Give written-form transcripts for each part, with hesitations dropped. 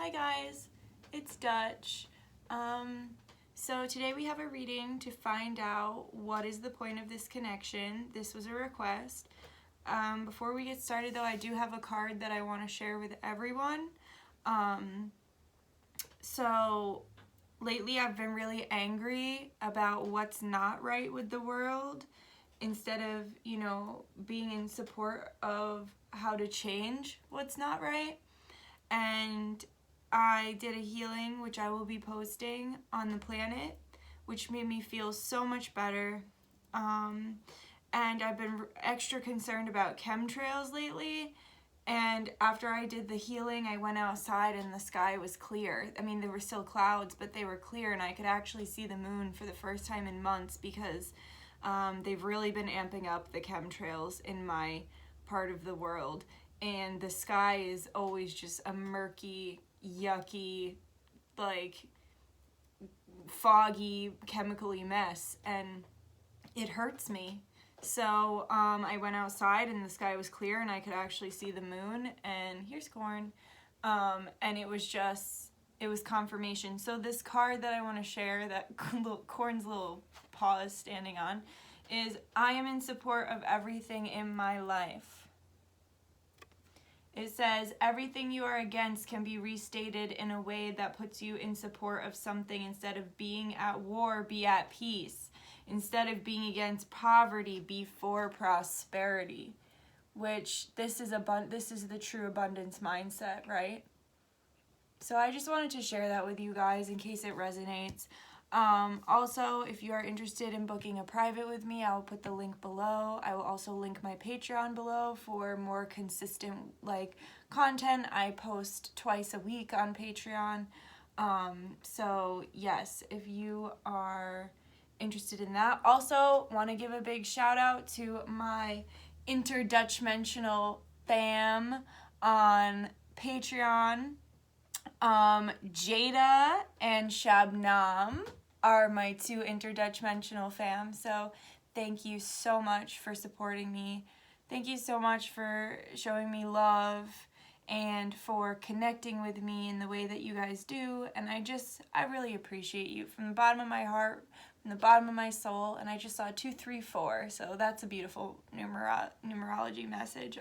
Hi guys, it's Dutch. So today we have a reading to find out what is the point of this connection. This was a request. Before we get started though, I do have a card that I want to share with everyone. So lately I've been really angry about what's not right with the world instead of, being in support of how to change what's not right. And I did a healing, which I will be posting on the planet, which made me feel so much better. And I've been extra concerned about chemtrails lately. And after I did the healing, I went outside and the sky was clear. I mean, there were still clouds, but they were clear, and I could actually see the moon for the first time in months because they've really been amping up the chemtrails in my part of the world. And the sky is always just a murky, yucky, foggy, chemically mess, and it hurts me. So I went outside and the sky was clear and I could actually see the moon, and here's Corn. And it was confirmation. So this card that I want to share, that Corn's little paw is standing on, is I am in support of everything in my life. It says, everything you are against can be restated in a way that puts you in support of something. Instead of being at war, be at peace. Instead of being against poverty, be for prosperity. Which, this is the true abundance mindset, right? So I just wanted to share that with you guys in case it resonates. Also, if you are interested in booking a private with me, I will put the link below. I will also link my Patreon below for more consistent content. I post twice a week on Patreon. So yes, if you are interested in that. Also, want to give a big shout out to my interdutchmentional fam on Patreon. Jada and Shabnam are my two interdutchmentional fam, so thank you so much for supporting me. Thank you so much for showing me love and for connecting with me in the way that you guys do, and I really appreciate you from the bottom of my heart, from the bottom of my soul. And I just saw 234, so that's a beautiful numerology message.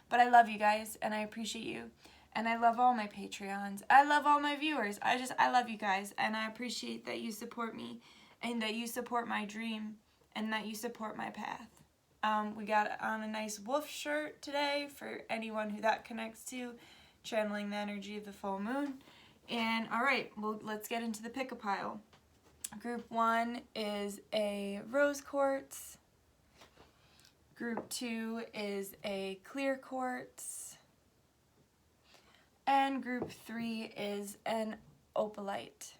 But I love you guys and I appreciate you. And I love all my Patreons. I love all my viewers. I love you guys. And I appreciate that you support me and that you support my dream and that you support my path. We got on a nice wolf shirt today for anyone who that connects to, channeling the energy of the full moon. And all right, well, let's get into the pick-a-pile. Group 1 is a rose quartz. Group 2 is a clear quartz. And group 3 is an opalite.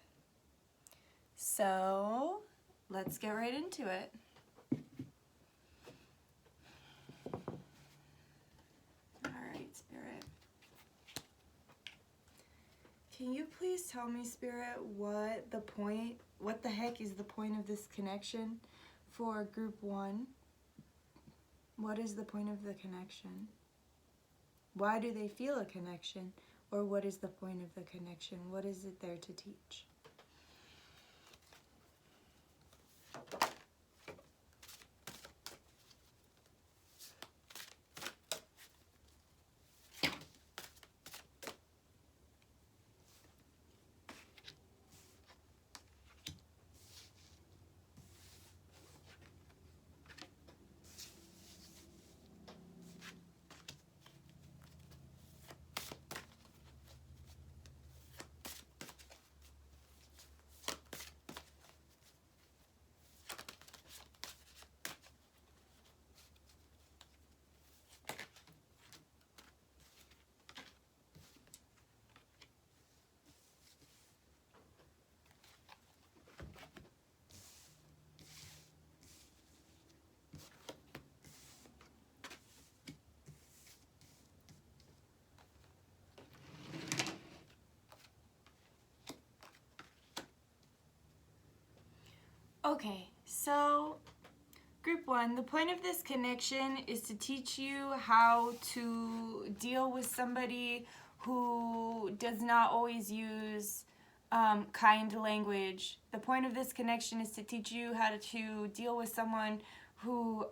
So let's get right into it. All right, Spirit. Can you please tell me, Spirit, what the heck is the point of this connection for group 1? What is the point of the connection? Why do they feel a connection? Or what is the point of the connection? What is it there to teach? Okay, so group 1, the point of this connection is to teach you how to deal with somebody who does not always use kind language. The point of this connection is to teach you how to deal with someone who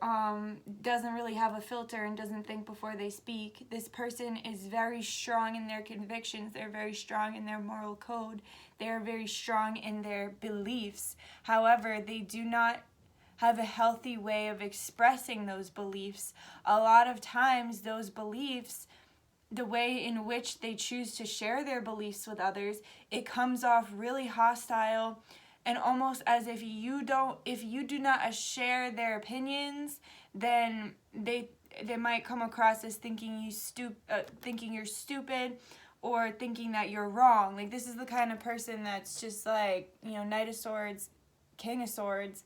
doesn't really have a filter and doesn't think before they speak. This person is very strong in their convictions. They're very strong in their moral code. They are very strong in their beliefs. However, they do not have a healthy way of expressing those beliefs. A lot of times, those beliefs, the way in which they choose to share their beliefs with others, it comes off really hostile and almost as if you do not share their opinions, then they might come across as thinking you're stupid, or thinking that you're wrong. Like, this is the kind of person that's just like, Knight of Swords, King of Swords.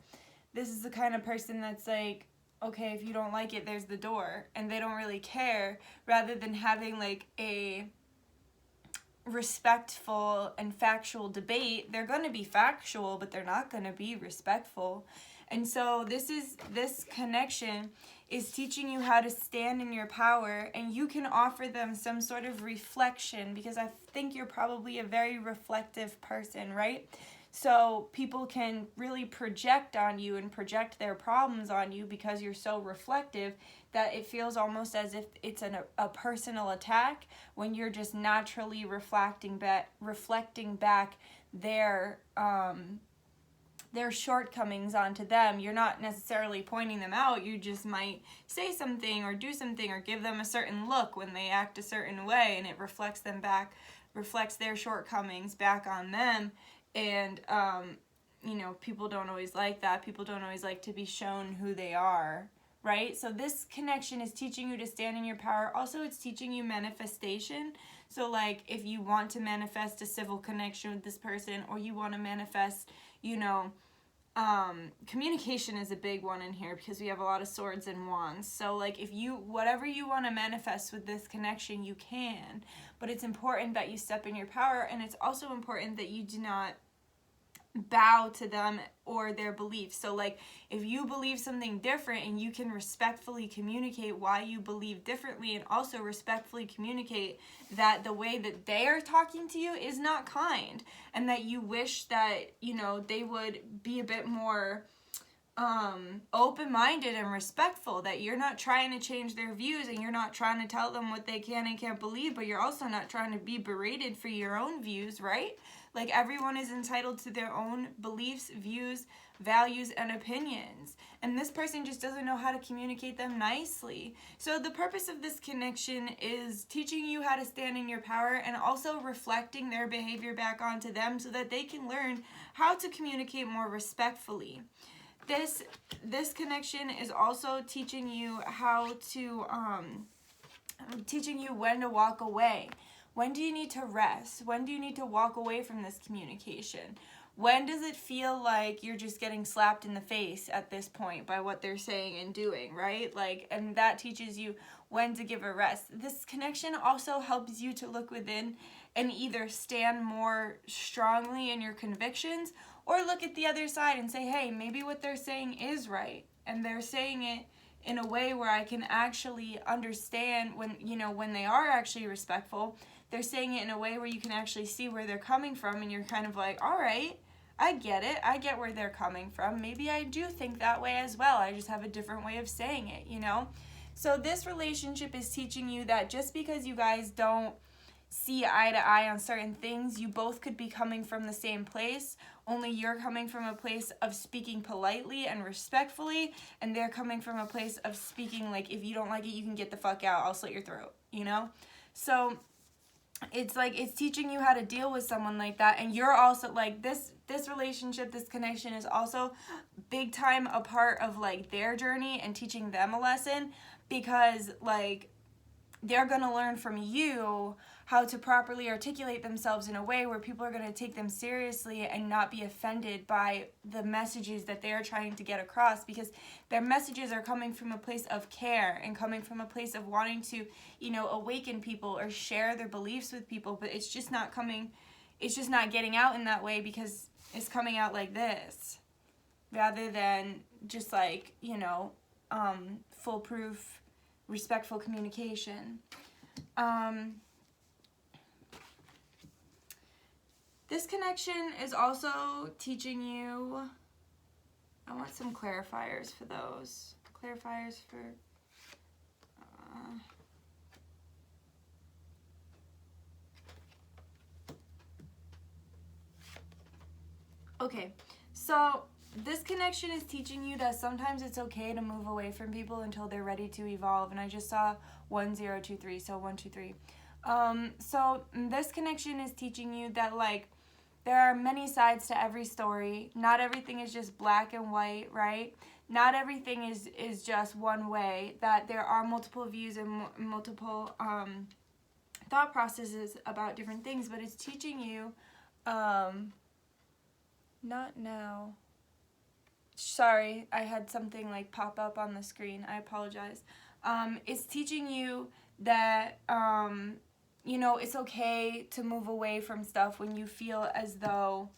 This is the kind of person that's like, okay, if you don't like it, there's the door, and they don't really care, rather than having like a respectful and factual debate. They're going to be factual, but they're not going to be respectful. And so this connection is teaching you how to stand in your power, and you can offer them some sort of reflection, because I think you're probably a very reflective person, right? So people can really project on you and project their problems on you because you're so reflective that it feels almost as if it's a personal attack, when you're just naturally reflecting back their shortcomings onto them. You're not necessarily pointing them out. You just might say something or do something or give them a certain look when they act a certain way, and it reflects their shortcomings back on them. And, people don't always like that. People don't always like to be shown who they are, right? So this connection is teaching you to stand in your power. Also, it's teaching you manifestation. So, like, if you want to manifest a civil connection with this person, or you want to manifest, communication is a big one in here, because we have a lot of swords and wands. So, like, whatever you want to manifest with this connection, you can. But it's important that you step in your power, and it's also important that you do not bow to them or their beliefs. So, like, if you believe something different, and you can respectfully communicate why you believe differently, and also respectfully communicate that the way that they are talking to you is not kind, and that you wish that, they would be a bit more open-minded and respectful, that you're not trying to change their views, and you're not trying to tell them what they can and can't believe, but you're also not trying to be berated for your own views, right? Like, everyone is entitled to their own beliefs, views, values, and opinions. And this person just doesn't know how to communicate them nicely. So the purpose of this connection is teaching you how to stand in your power, and also reflecting their behavior back onto them, so that they can learn how to communicate more respectfully. This connection is also teaching you teaching you when to walk away. When do you need to rest? When do you need to walk away from this communication? When does it feel like you're just getting slapped in the face at this point by what they're saying and doing, right? Like, and that teaches you when to give a rest. This connection also helps you to look within and either stand more strongly in your convictions, or look at the other side and say, hey, maybe what they're saying is right, and they're saying it in a way where I can actually understand when they are actually respectful. They're saying it in a way where you can actually see where they're coming from, and you're kind of like, all right, I get it. I get where they're coming from. Maybe I do think that way as well. I just have a different way of saying it, So this relationship is teaching you that just because you guys don't see eye to eye on certain things, you both could be coming from the same place, only you're coming from a place of speaking politely and respectfully, and they're coming from a place of speaking like, if you don't like it, you can get the fuck out, I'll slit your throat, So it's like, it's teaching you how to deal with someone like that. And you're also like, this relationship, this connection is also big time a part of like their journey and teaching them a lesson, because like they're going to learn from you how to properly articulate themselves in a way where people are going to take them seriously and not be offended by the messages that they're trying to get across, because their messages are coming from a place of care and coming from a place of wanting to, awaken people or share their beliefs with people, but it's just not getting out in that way, because it's coming out like this, rather than just like, foolproof, respectful communication. This connection is also teaching you, I want some clarifiers for those. Clarifiers for, okay, so this connection is teaching you that sometimes it's okay to move away from people until they're ready to evolve. And I just saw 1023, so 123. So this connection is teaching you that, like, there are many sides to every story. Not everything is just black and white, right? Not everything is just one way. That there are multiple views and multiple thought processes about different things. But it's teaching you, not now. Sorry, I had something like pop up on the screen. I apologize. It's teaching you that, you know, it's okay to move away from stuff when you feel as though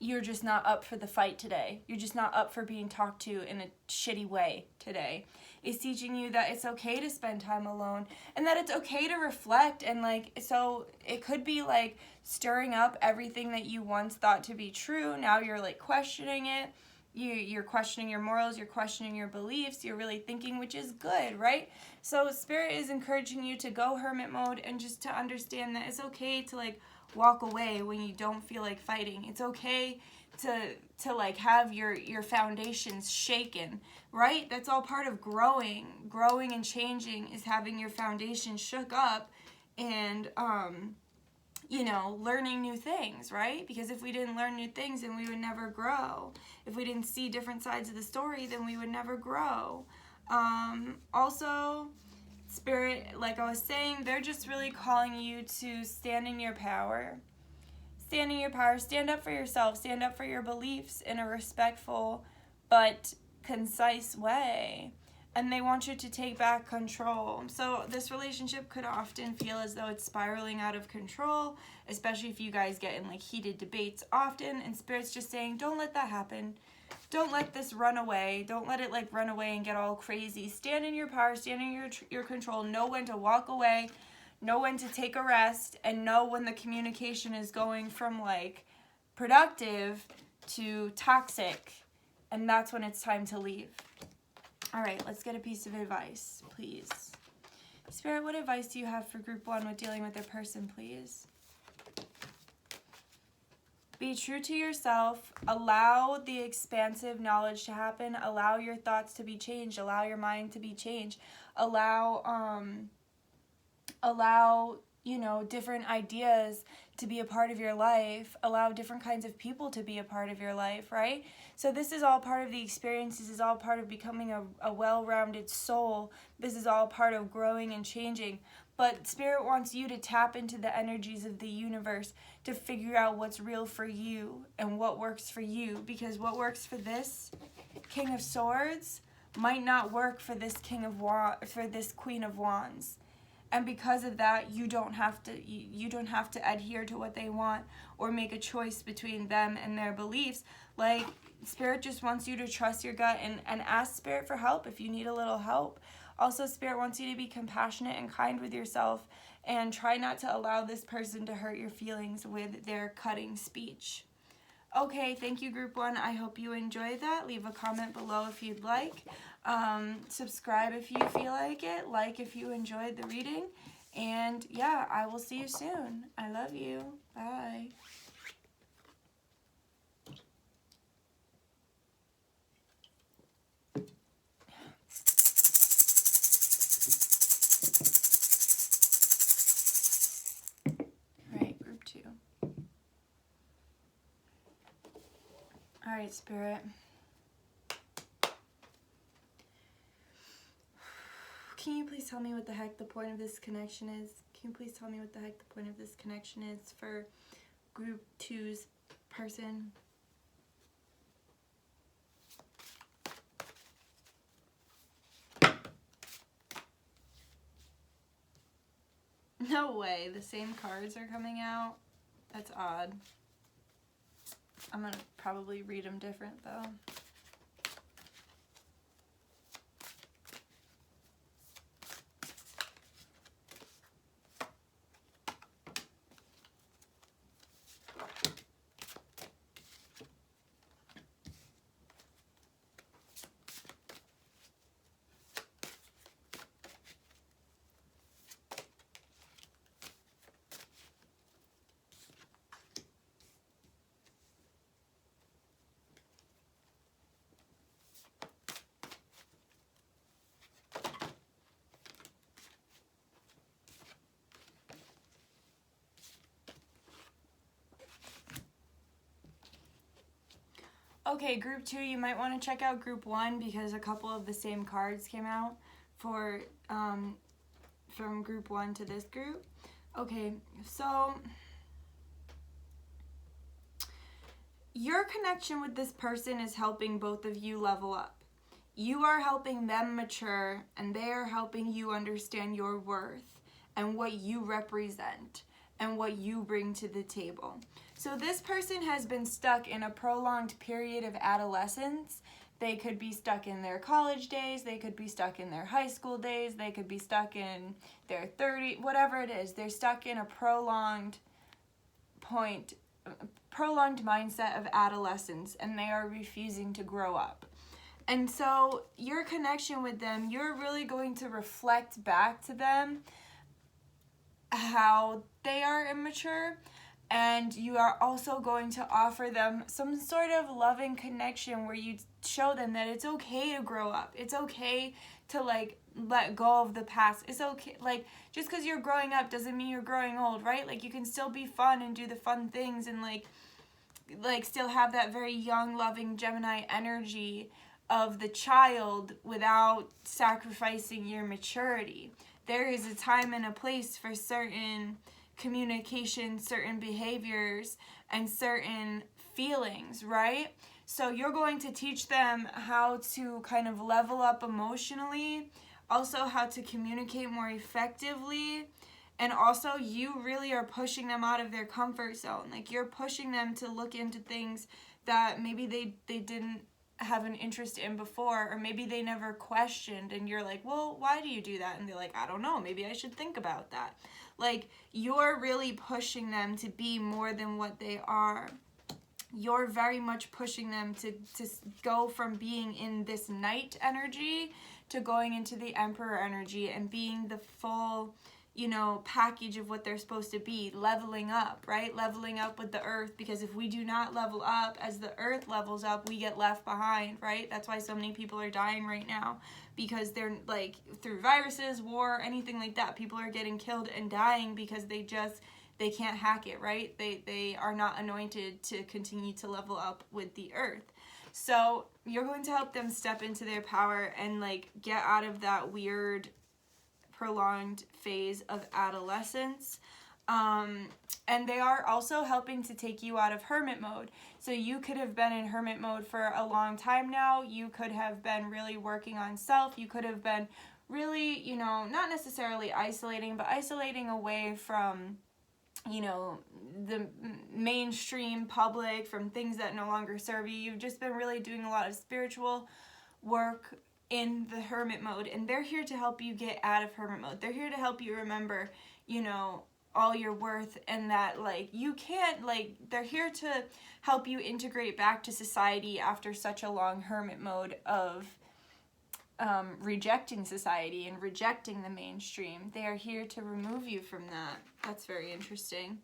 you're just not up for the fight today. You're just not up for being talked to in a shitty way today. It's teaching you that it's okay to spend time alone and that it's okay to reflect. And, like, so it could be like stirring up everything that you once thought to be true. Now you're like questioning it. You're questioning your morals, you're questioning your beliefs, you're really thinking, which is good, right? So Spirit is encouraging you to go hermit mode and just to understand that it's okay to, like, walk away when you don't feel like fighting. It's okay to like have your foundations shaken, right? That's all part of growing. Growing and changing is having your foundation shook up and you know, learning new things, right? Because if we didn't learn new things, then we would never grow. If we didn't see different sides of the story, then we would never grow. Also, Spirit, like I was saying, they're just really calling you to stand in your power. Stand in your power. Stand up for yourself. Stand up for your beliefs in a respectful but concise way. And they want you to take back control. So this relationship could often feel as though it's spiraling out of control, especially if you guys get in, like, heated debates often. And Spirit's just saying, don't let that happen. Don't let this run away. Don't let it, like, run away and get all crazy. Stand in your power. Stand in your control. Know when to walk away. Know when to take a rest. And know when the communication is going from, like, productive to toxic. And that's when it's time to leave. All right, let's get a piece of advice, please. Spirit, what advice do you have for group 1 with dealing with their person, please? Be true to yourself. Allow the expansive knowledge to happen. Allow your thoughts to be changed. Allow your mind to be changed. Allow, you know, different ideas to be a part of your life. Allow different kinds of people to be a part of your life, right? So this is all part of the experience. This is all part of becoming a well-rounded soul. This is all part of growing and changing. But Spirit wants you to tap into the energies of the universe to figure out what's real for you and what works for you. Because what works for this King of Swords might not work for this Queen of Wands. And because of that, you don't have to adhere to what they want or make a choice between them and their beliefs. Like, Spirit just wants you to trust your gut and ask Spirit for help if you need a little help. Also, Spirit wants you to be compassionate and kind with yourself and try not to allow this person to hurt your feelings with their cutting speech. Okay, thank you, Group 1. I hope you enjoyed that. Leave a comment below if you'd like. Subscribe if you feel like it. Like if you enjoyed the reading. And yeah, I will see you soon. I love you. Bye. Group 2. All right, Spirit. Can you please tell me what the heck the point of this connection is? Can you please tell me what the heck the point of this connection is for Group 2's person? No way, the same cards are coming out? That's odd. I'm gonna probably read them different though. Okay, group 2, you might want to check out group 1 because a couple of the same cards came out for from group 1 to this group. Okay, so your connection with this person is helping both of you level up. You are helping them mature, and they are helping you understand your worth and what you represent and what you bring to the table. So this person has been stuck in a prolonged period of adolescence. They could be stuck in their college days, they could be stuck in their high school days, they could be stuck in their 30s, whatever it is. They're stuck in a prolonged mindset of adolescence, and they are refusing to grow up. And so your connection with them, you're really going to reflect back to them how they are immature, and you are also going to offer them some sort of loving connection where you show them that it's okay to grow up. It's okay to like let go of the past. It's okay, like just because you're growing up doesn't mean you're growing old, right? Like you can still be fun and do the fun things and like still have that very young, loving Gemini energy of the child without sacrificing your maturity. There is a time and a place for certain communication, certain behaviors, and certain feelings, right? So you're going to teach them how to kind of level up emotionally, also how to communicate more effectively, and also you really are pushing them out of their comfort zone. Like you're pushing them to look into things that maybe they didn't have an interest in before, or maybe they never questioned, and you're like, well, why do you do that? And they're like, I don't know, maybe I should think about that. Like you're really pushing them to be more than what they are. You're very much pushing them to go from being in this Knight energy to going into the Emperor energy and being the full, you know, package of what they're supposed to be, leveling up, right? Leveling up with the earth, because if we do not level up as the earth levels up, we get left behind, right? That's why so many people are dying right now, because they're like through viruses, war, anything like that. People are getting killed and dying because they can't hack it, right? They are not anointed to continue to level up with the earth. So you're going to help them step into their power and like get out of that weird prolonged phase of adolescence. And they are also helping to take you out of hermit mode. So you could have been in hermit mode for a long time now. You could have been really working on self. You could have been really, you know, not necessarily isolating, but isolating away from, you know, the mainstream public, from things that no longer serve you. You've just been really doing a lot of spiritual work in the hermit mode, and they're here to help you get out of hermit mode. They're here to help you remember, you know, all your worth, and that like you can't, like they're here to help you integrate back to society after such a long hermit mode of rejecting society and rejecting the mainstream. They are here to remove you from that. That's very interesting.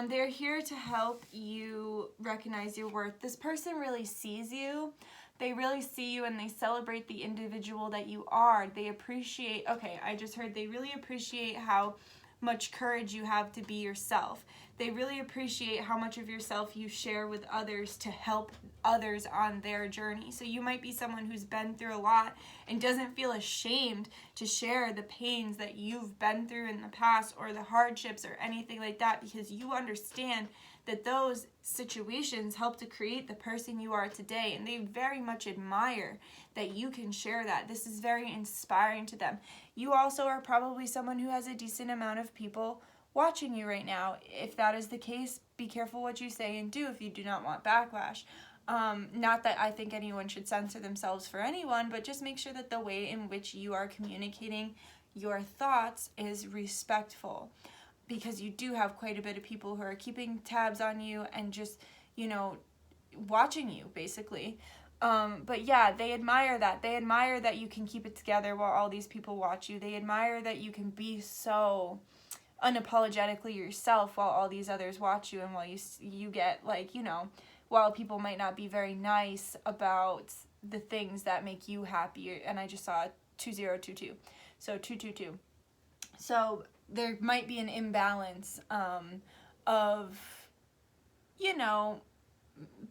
They're here to help you recognize your worth. This person really sees you. They really see you, and they celebrate the individual that you are. They appreciate, okay, I just heard they really appreciate how much courage you have to be yourself. They really appreciate how much of yourself you share with others to help others on their journey. So you might be someone who's been through a lot and doesn't feel ashamed to share the pains that you've been through in the past, or the hardships or anything like that, because you understand that those situations help to create the person you are today, and they very much admire that you can share that. This is very inspiring to them. You also are probably someone who has a decent amount of people watching you right now. If that is the case, be careful what you say and do if you do not want backlash. Not that I think anyone should censor themselves for anyone, but just make sure that the way in which you are communicating your thoughts is respectful, because you do have quite a bit of people who are keeping tabs on you and just, you know, watching you, basically. But yeah, they admire that. They admire that you can keep it together while all these people watch you. They admire that you can be so unapologetically yourself while all these others watch you, and while you get, like, you know, while people might not be very nice about the things that make you happy. And I just saw 2022. So 222. So there might be an imbalance of, you know,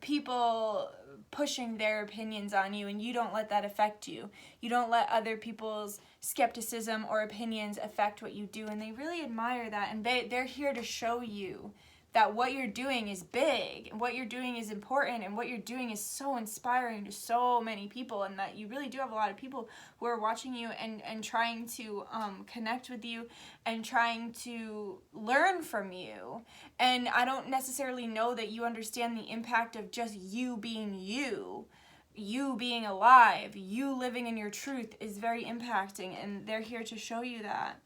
people pushing their opinions on you, and you don't let that affect you. You don't let other people's skepticism or opinions affect what you do, and they really admire that, and they're here to show you that what you're doing is big, and what you're doing is important, and what you're doing is so inspiring to so many people, and that you really do have a lot of people who are watching you and trying to connect with you and trying to learn from you. And I don't necessarily know that you understand the impact of just you being you being alive, you living in your truth is very impacting, and they're here to show you that.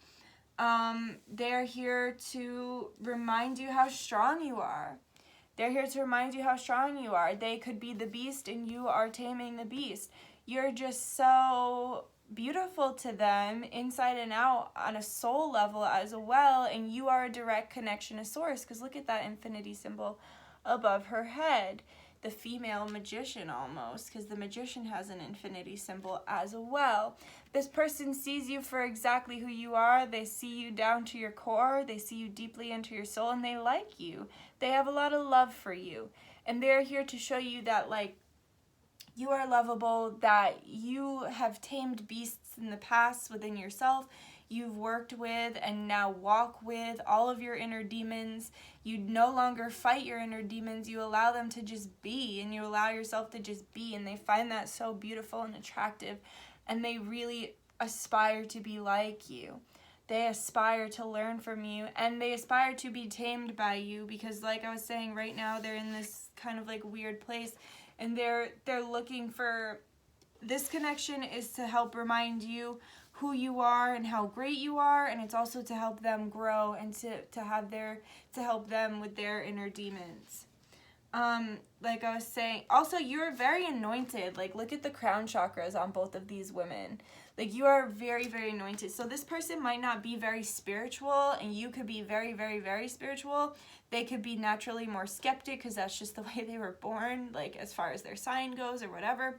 They're here to remind you how strong you are. They're here to remind you how strong you are. They could be the beast and you are taming the beast. You're just so beautiful to them inside and out on a soul level as well, and you are a direct connection to source, because look at that infinity symbol above her head. The female magician almost, because the magician has an infinity symbol as well. This person sees you for exactly who you are. They see you down to your core. They see you deeply into your soul, and they like you. They have a lot of love for you. And they're here to show you that, like, you are lovable, that you have tamed beasts in the past within yourself. You've worked with and now walk with all of your inner demons. You no longer fight your inner demons. You allow them to just be, and you allow yourself to just be, and they find that so beautiful and attractive, and they really aspire to be like you. They aspire to learn from you, and they aspire to be tamed by you, because like I was saying, right now they're in this kind of like weird place, and they're looking for, this connection is to help remind you who you are and how great you are, and it's also to help them grow and to help them with their inner demons. Like I was saying, also you're very anointed. Like, look at the crown chakras on both of these women. Like, you are very, very anointed. So this person might not be very spiritual, and you could be very, very, very spiritual. They could be naturally more skeptic, because that's just the way they were born, like as far as their sign goes or whatever.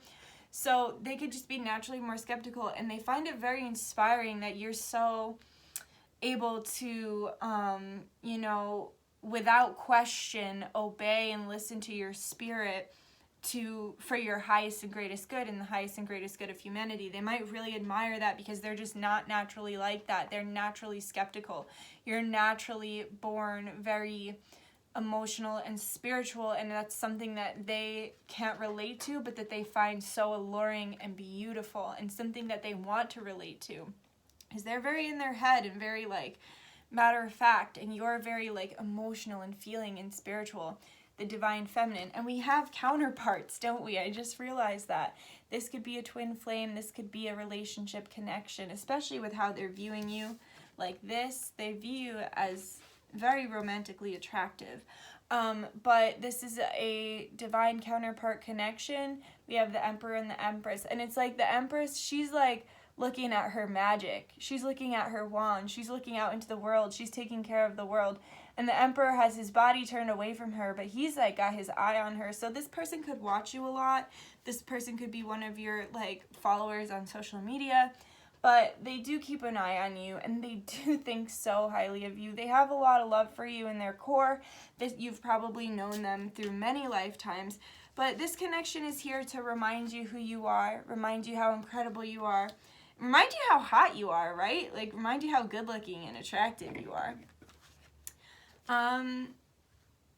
So they could just be naturally more skeptical, and they find it very inspiring that you're so able to, without question, obey and listen to your spirit for your highest and greatest good and the highest and greatest good of humanity. They might really admire that, because they're just not naturally like that. They're naturally skeptical. You're naturally born very emotional and spiritual, and that's something that they can't relate to, but that they find so alluring and beautiful, and something that they want to relate to, because they're very in their head and very like matter of fact, and you're very like emotional and feeling and spiritual, the divine feminine. And we have counterparts, don't we? I just realized that this could be a twin flame, this could be a relationship connection, especially with how they're viewing you like this. They view you as very romantically attractive, but this is a divine counterpart connection. We have the Emperor and the Empress, and it's like the Empress, she's like looking at her magic, she's looking at her wand, she's looking out into the world, she's taking care of the world, and the Emperor has his body turned away from her, but he's like got his eye on her. So this person could watch you a lot. This person could be one of your like followers on social media, but they do keep an eye on you, and they do think so highly of you. They have a lot of love for you in their core. You've probably known them through many lifetimes, but this connection is here to remind you who you are, remind you how incredible you are, remind you how hot you are, right? Like, remind you how good looking and attractive you are.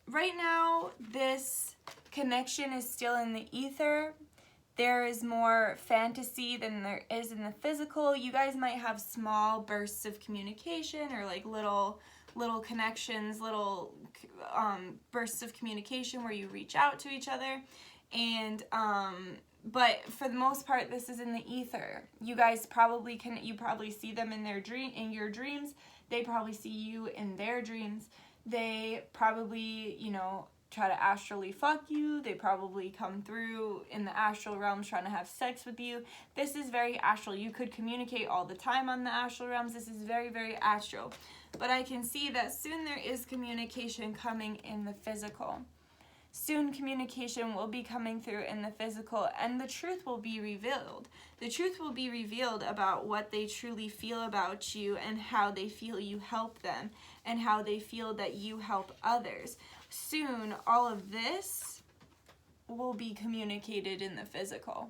Right now, this connection is still in the ether. There is more fantasy than there is in the physical. You guys might have small bursts of communication, or like little connections, little bursts of communication where you reach out to each other. And but for the most part, this is in the ether. You guys probably see them in your dreams. They probably see you in their dreams. They probably, try to astrally fuck you. They probably come through in the astral realms trying to have sex with you. This is very astral. You could communicate all the time on the astral realms. This is very, very astral. But I can see that soon there is communication coming in the physical. Soon communication will be coming through in the physical, and the truth will be revealed. The truth will be revealed about what they truly feel about you, and how they feel you help them, and how they feel that you help others. Soon, all of this will be communicated in the physical.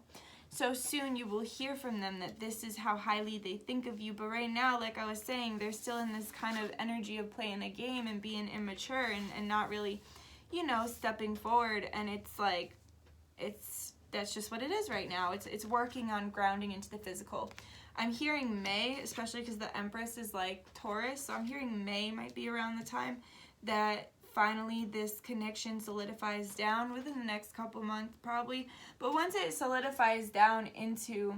So soon you will hear from them that this is how highly they think of you. But right now, like I was saying, they're still in this kind of energy of playing a game and being immature and not really, you know, stepping forward. And it's like, that's just what it is right now. It's working on grounding into the physical. I'm hearing May, especially because the Empress is like Taurus. So I'm hearing May might be around the time that finally this connection solidifies down, within the next couple months probably. But once it solidifies down into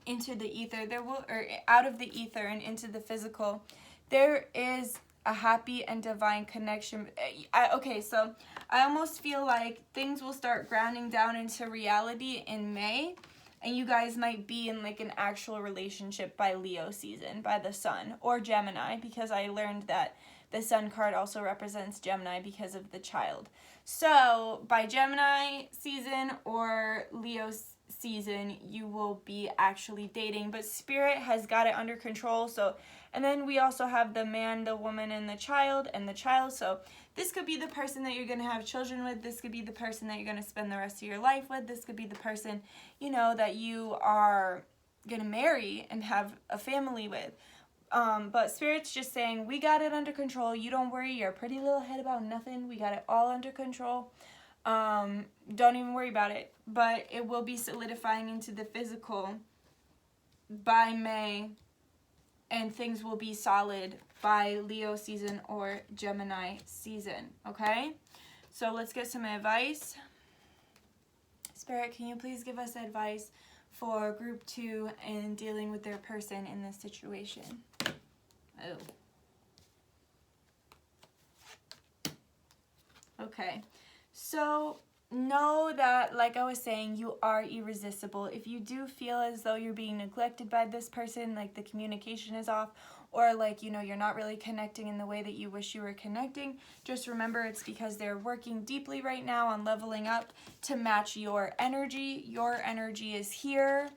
the ether, there will, or out of the ether and into the physical, there is a happy and divine connection. Okay, so I almost feel like things will start grounding down into reality in May, and you guys might be in like an actual relationship by Leo season, by the sun, or Gemini, because I learned that the sun card also represents Gemini because of the child. So by Gemini season or Leo season, you will be actually dating, but Spirit has got it under control. So, and then we also have the man, the woman, and the child. So this could be the person that you're going to have children with. This could be the person that you're going to spend the rest of your life with. This could be the person, you know, that you are going to marry and have a family with. But Spirit's just saying, we got it under control. You don't worry your pretty little head about nothing. We got it all under control. Don't even worry about it. But it will be solidifying into the physical by May, and things will be solid by Leo season or Gemini season. Okay? So let's get some advice. Spirit, can you please give us advice for group 2 in dealing with their person in this situation? Oh. Okay. So know that, like I was saying, you are irresistible. If you do feel as though you're being neglected by this person, like the communication is off, or like, you know, you're not really connecting in the way that you wish you were connecting, just remember it's because they're working deeply right now on leveling up to match your energy. Your energy is here.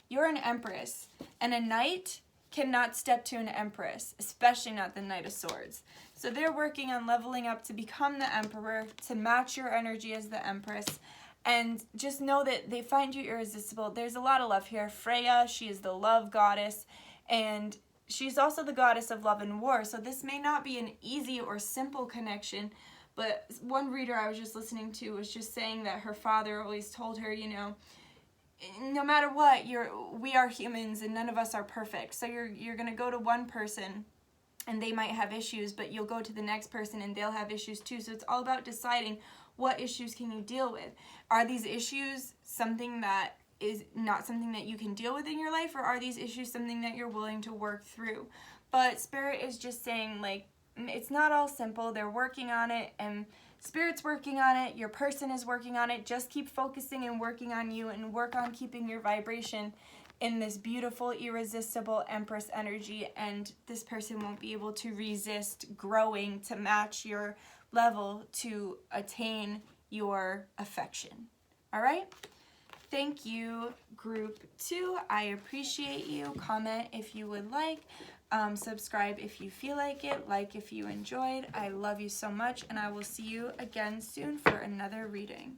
You're an Empress, and a Knight cannot step to an Empress, especially not the Knight of Swords. So they're working on leveling up to become the Emperor, to match your energy as the Empress. And just know that they find you irresistible. There's a lot of love here. Freya, she is the love goddess, and she's also the goddess of love and war. So this may not be an easy or simple connection, but one reader I was just listening to was just saying that her father always told her, you know, no matter what, we are humans and none of us are perfect. So you're going to go to one person and they might have issues, but you'll go to the next person and they'll have issues too. So it's all about deciding, what issues can you deal with? Are these issues something that is not something that you can deal with in your life, or are these issues something that you're willing to work through? But Spirit is just saying, like, it's not all simple. They're working on it, and Spirit's working on it. Your person is working on it. Just keep focusing and working on you, and work on keeping your vibration in this beautiful, irresistible Empress energy, and this person won't be able to resist growing to match your level to attain your affection. All right? Thank you, group 2. I appreciate you. Comment if you would like. Subscribe if you feel like it. Like if you enjoyed. I love you so much, and I will see you again soon for another reading.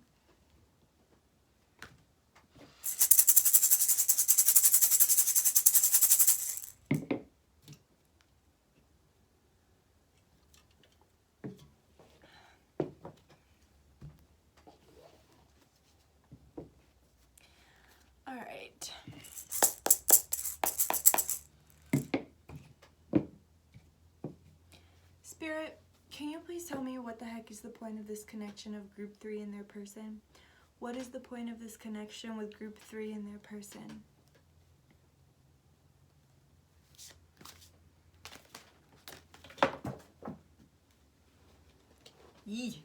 All right. Spirit, can you please tell me what the heck is the point of this connection of group 3 and their person? What is the point of this connection with group 3 and their person? Yee.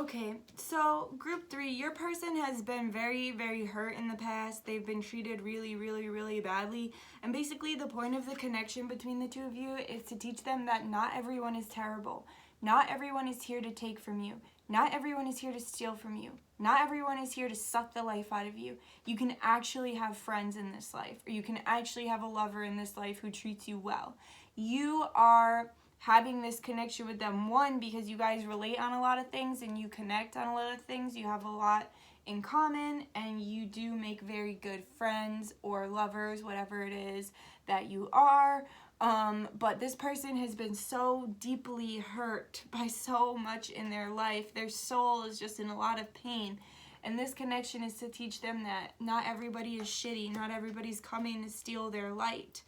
Okay, so group 3, your person has been very, very hurt in the past. They've been treated really, really, really badly. And basically the point of the connection between the two of you is to teach them that not everyone is terrible. Not everyone is here to take from you. Not everyone is here to steal from you. Not everyone is here to suck the life out of you. You can actually have friends in this life, or you can actually have a lover in this life who treats you well. You are having this connection with them, one, because you guys relate on a lot of things and you connect on a lot of things. You have a lot in common and you do make very good friends or lovers, whatever it is that you are. But this person has been so deeply hurt by so much in their life. Their soul is just in a lot of pain. And this connection is to teach them that not everybody is shitty. Not everybody's coming to steal their light.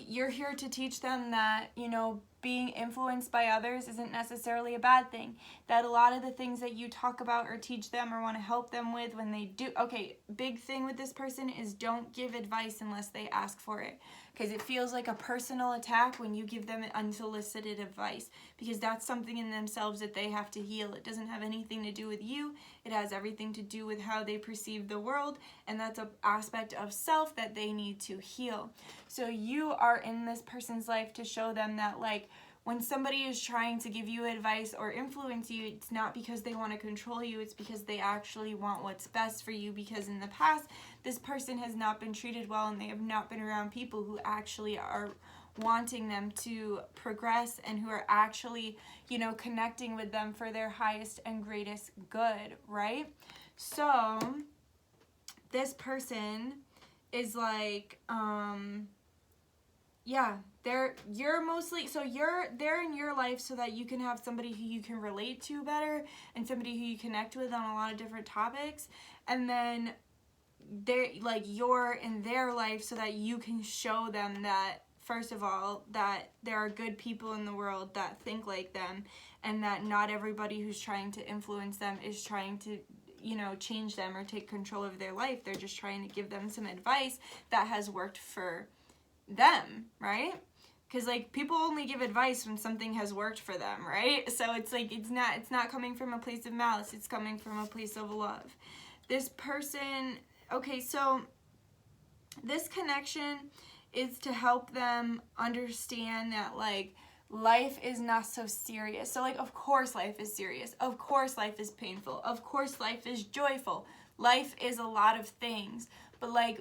You're here to teach them that, you know, being influenced by others isn't necessarily a bad thing. That a lot of the things that you talk about or teach them or want to help them with when they do, okay, big thing with this person is don't give advice unless they ask for it. Because it feels like a personal attack when you give them unsolicited advice. Because that's something in themselves that they have to heal. It doesn't have anything to do with you. It has everything to do with how they perceive the world. And that's an aspect of self that they need to heal. So you are in this person's life to show them that, like, when somebody is trying to give you advice or influence you, it's not because they want to control you, it's because they actually want what's best for you, because in the past, this person has not been treated well and they have not been around people who actually are wanting them to progress and who are actually, you know, connecting with them for their highest and greatest good, right? So, this person is like, yeah, they're in your life so that you can have somebody who you can relate to better and somebody who you connect with on a lot of different topics. And then you're in their life so that you can show them that, first of all, that there are good people in the world that think like them, and that not everybody who's trying to influence them is trying to, you know, change them or take control of their life. They're just trying to give them some advice that has worked for them, right? Because, like, people only give advice when something has worked for them, right? So it's like, it's not coming from a place of malice, it's coming from a place of love. This person, okay, so this connection is to help them understand that, like, life is not so serious. So, like, of course life is serious. Of course life is painful. Of course life is joyful. Life is a lot of things. But, like,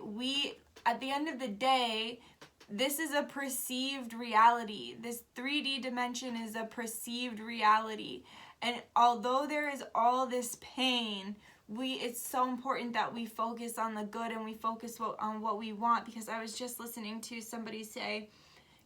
at the end of the day, this is a perceived reality. This 3D dimension is a perceived reality. And although there is all this pain, it's so important that we focus on the good and we focus on what we want. Because I was just listening to somebody say,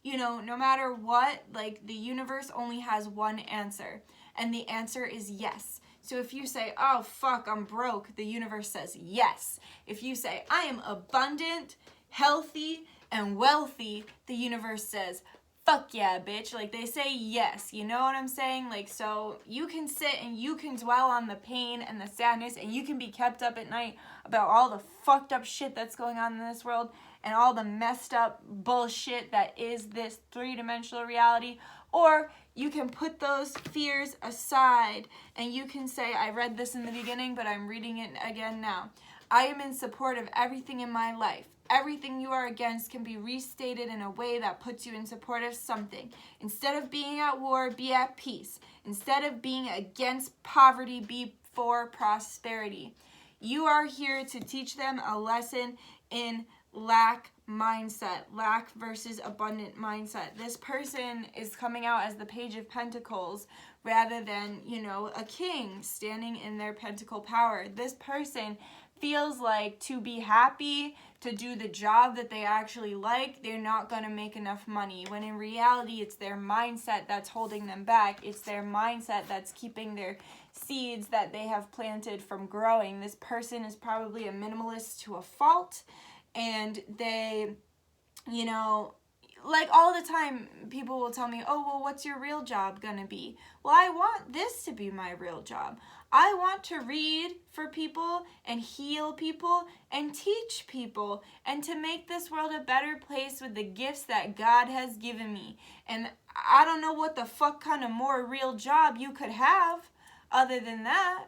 you know, no matter what, like, the universe only has one answer. And the answer is yes. So if you say, oh, fuck, I'm broke, the universe says yes. If you say, I am abundant, healthy, and wealthy, the universe says, fuck yeah, bitch. Like, they say yes. You know what I'm saying? Like, so you can sit and you can dwell on the pain and the sadness, and you can be kept up at night about all the fucked up shit that's going on in this world and all the messed up bullshit that is this three-dimensional reality. Or you can put those fears aside and you can say, I read this in the beginning, but I'm reading it again now. I am in support of everything in my life. Everything you are against can be restated in a way that puts you in support of something. Instead of being at war, be at peace. Instead of being against poverty, be for prosperity. You are here to teach them a lesson in lack mindset, lack versus abundant mindset. This person is coming out as the Page of Pentacles rather than, you know, a king standing in their pentacle power. This person feels like to be happy, to do the job that they actually like, they're not going to make enough money. When in reality, it's their mindset that's holding them back. It's their mindset that's keeping their seeds that they have planted from growing. This person is probably a minimalist to a fault, and they, you know, like all the time people will tell me, oh, well, what's your real job gonna be? Well, I want this to be my real job. I want to read for people and heal people and teach people and to make this world a better place with the gifts that God has given me. And I don't know what the fuck kind of more real job you could have other than that.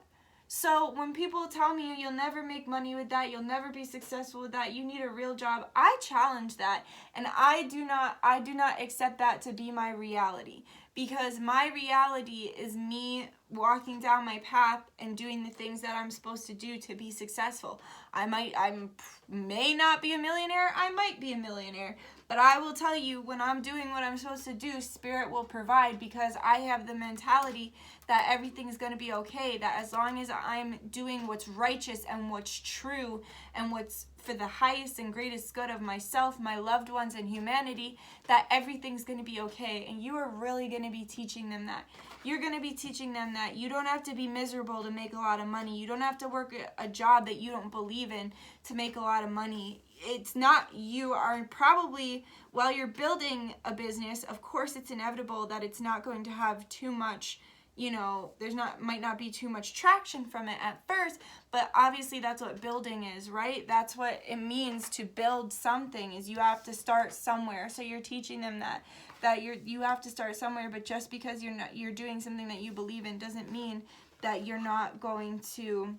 So when people tell me you'll never make money with that, you'll never be successful with that, you need a real job, I challenge that, and I do not accept that to be my reality, because my reality is me walking down my path and doing the things that I'm supposed to do to be successful. I may not be a millionaire, I might be a millionaire, but I will tell you, when I'm doing what I'm supposed to do, Spirit will provide, because I have the mentality that everything's going to be okay, that as long as I'm doing what's righteous and what's true and what's for the highest and greatest good of myself, my loved ones, and humanity, that everything's going to be okay. And you are really going to be teaching them that. You're going to be teaching them that you don't have to be miserable to make a lot of money. You don't have to work a job that you don't believe in to make a lot of money. It's not, you are probably, while you're building a business, of course it's inevitable that it's not going to have too much, might not be too much traction from it at first, but obviously that's what building is, right? That's what it means to build something, is you have to start somewhere. So you're teaching them that you have to start somewhere, but just because you're doing something that you believe in doesn't mean that you're not going to,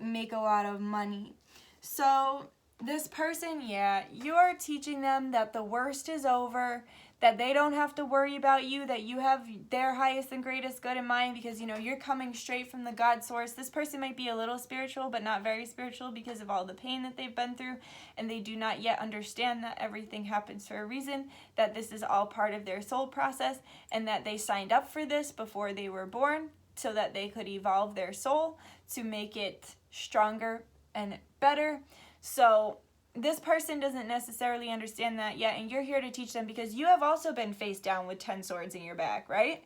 make a lot of money. So this person, you're teaching them that the worst is over, that they don't have to worry about you, that you have their highest and greatest good in mind, because you're coming straight from the God source. This person might be a little spiritual, but not very spiritual, because of all the pain that they've been through, and they do not yet understand that everything happens for a reason, that this is all part of their soul process, and that they signed up for this before they were born, so that they could evolve their soul to make it stronger and better. So this person doesn't necessarily understand that yet, and you're here to teach them, because you have also been face down with 10 swords in your back, right?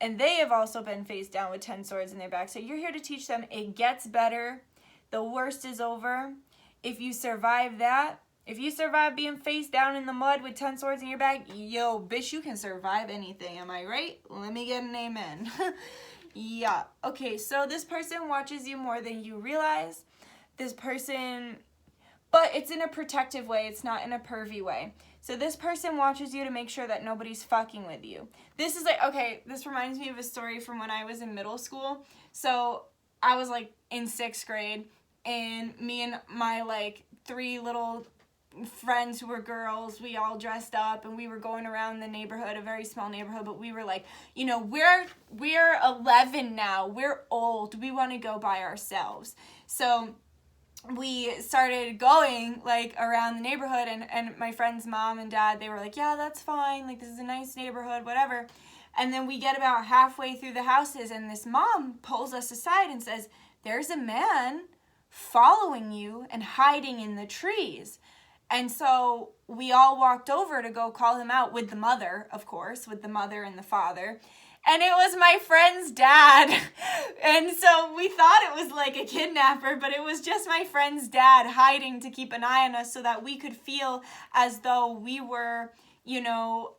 And they have also been face down with 10 swords in their back. So you're here to teach them it gets better. The worst is over. If you survive that, if you survive being face down in the mud with 10 swords in your back, yo, bitch, you can survive anything. Am I right? Let me get an amen. Yeah. Okay, so this person watches you more than you realize. This person, but it's in a protective way. It's not in a pervy way. So this person watches you to make sure that nobody's fucking with you. This is this reminds me of a story from when I was in middle school. So I was in 6th grade, and me and my 3 little friends who were girls, we all dressed up, and we were going around the neighborhood, a very small neighborhood, but we were we're 11 now, we're old, we want to go by ourselves. So we started going around the neighborhood, and my friend's mom and dad, they were like, yeah, that's fine, this is a nice neighborhood, whatever. And then we get about halfway through the houses, and this mom pulls us aside and says, there's a man following you and hiding in the trees. And so we all walked over to go call him out, with the mother, of course, with the mother and the father. And it was my friend's dad. And so we thought it was a kidnapper, but it was just my friend's dad hiding to keep an eye on us, so that we could feel as though we were,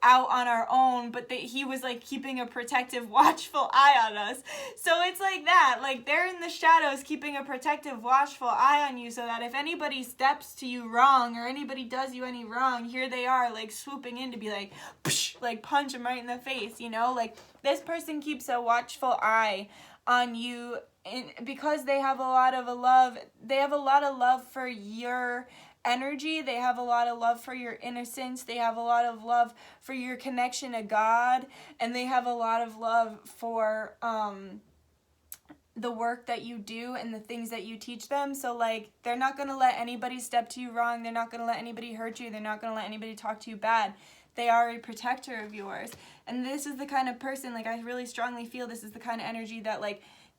out on our own, but that he was keeping a protective, watchful eye on us. So it's that, they're in the shadows keeping a protective, watchful eye on you, so that if anybody steps to you wrong, or anybody does you any wrong, here they are swooping in to be psh, punch them right in the face, this person keeps a watchful eye on you, because they have a lot of love for your energy. They have a lot of love for your innocence. They have a lot of love for your connection to God, and they have a lot of love for the work that you do and the things that you teach them. So they're not going to let anybody step to you wrong. They're not going to let anybody hurt you. They're not going to let anybody talk to you bad. They are a protector of yours. And this is the kind of person, I really strongly feel this is the kind of energy that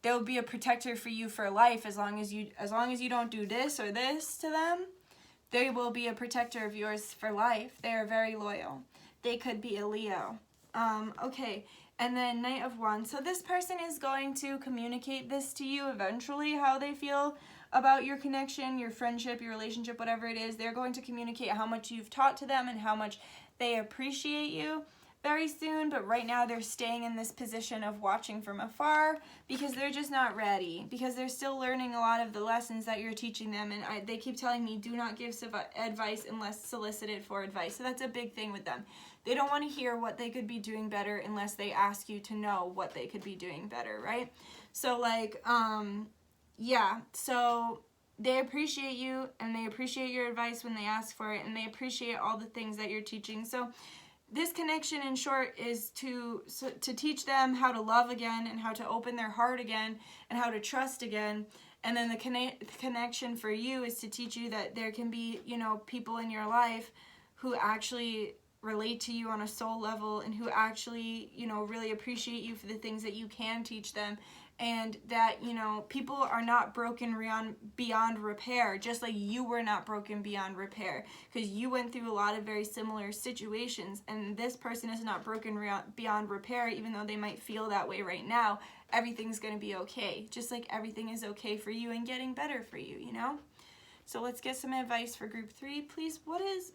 they'll be a protector for you for life, as long as you don't do this or this to them. They will be a protector of yours for life. They are very loyal. They could be a Leo. Okay, and then Knight of Wands. So this person is going to communicate this to you eventually, how they feel about your connection, your friendship, your relationship, whatever it is. They're going to communicate how much you've taught to them and how much they appreciate you very soon, but right now they're staying in this position of watching from afar because they're just not ready, because they're still learning a lot of the lessons that you're teaching them, and they keep telling me, do not give advice unless solicited for advice. So that's a big thing with them. They don't want to hear what they could be doing better unless they ask you to know what they could be doing better, right? So like, yeah, so they appreciate you, and they appreciate your advice when they ask for it, and they appreciate all the things that you're teaching. So this connection, in short, is to teach them how to love again, and how to open their heart again, and how to trust again. And then the connection for you is to teach you that there can be, you know, people in your life who actually relate to you on a soul level, and who actually, you know, really appreciate you for the things that you can teach them. And that, you know, people are not broken beyond repair, just like you were not broken beyond repair, because you went through a lot of very similar situations, and this person is not broken beyond repair, even though they might feel that way right now. Everything's going to be okay, just like everything is okay for you and getting better for you, you know? So let's get some advice for group 3, please. What is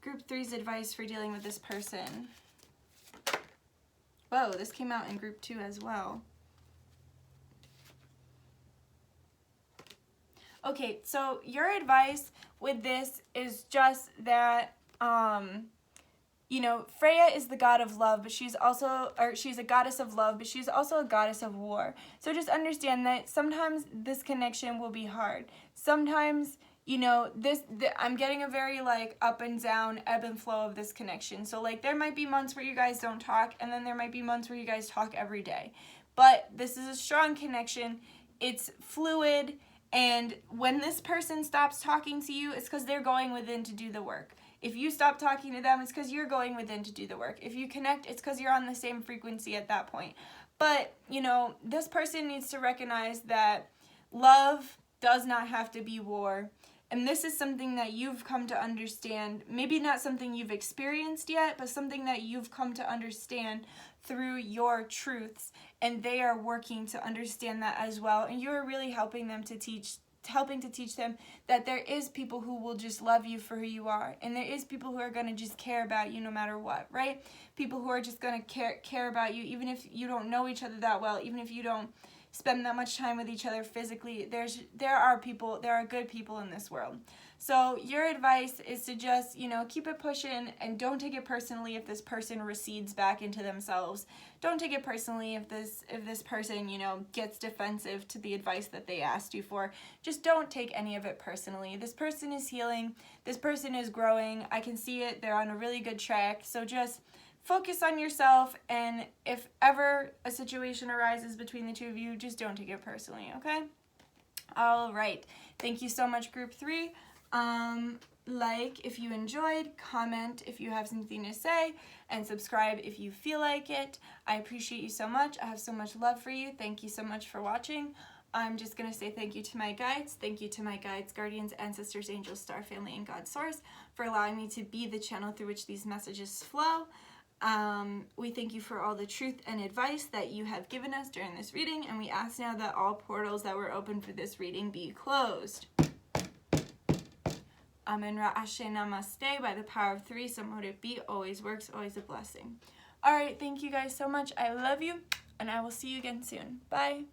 group 3's advice for dealing with this person? Whoa, this came out in group 2 as well. Okay, so your advice with this is just that, you know, Freya is the god of love, but she's a goddess of love, but she's also a goddess of war. So just understand that sometimes this connection will be hard. Sometimes, you know, I'm getting a very, like, up and down, ebb and flow of this connection. So, like, there might be months where you guys don't talk, and then there might be months where you guys talk every day. But this is a strong connection. It's fluid. And when this person stops talking to you, it's because they're going within to do the work. If you stop talking to them, it's because you're going within to do the work. If you connect, it's because you're on the same frequency at that point. But, you know, this person needs to recognize that love does not have to be war. And this is something that you've come to understand. Maybe not something you've experienced yet, but something that you've come to understand through your truths. And they are working to understand that as well. And you're really helping to teach them that there is people who will just love you for who you are. And there is people who are going to just care about you no matter what, right? People who are just going to care about you, even if you don't know each other that well, even if you don't spend that much time with each other physically. There are good people in this world. So your advice is to just, you know, keep it pushing, and don't take it personally if this person recedes back into themselves. Don't take it personally if this person, you know, gets defensive to the advice that they asked you for. Just don't take any of it personally. This person is healing. This person is growing. I can see it. They're on a really good track. So just focus on yourself, and if ever a situation arises between the two of you, just don't take it personally, okay? All right. Thank you so much, group 3. Like if you enjoyed, comment if you have something to say, and subscribe if you feel like it. I appreciate you so much. I have so much love for you. Thank you so much for watching. I'm just going to say thank you to my guides. Thank you to my guides, guardians, ancestors, angels, star family, and God source for allowing me to be the channel through which these messages flow. We thank you for all the truth and advice that you have given us during this reading, and we ask now that all portals that were open for this reading be closed. Amen Ra Ashe Namaste. By the power of 3, so mote it be. Always works, always a blessing. Alright, thank you guys so much. I love you, and I will see you again soon. Bye.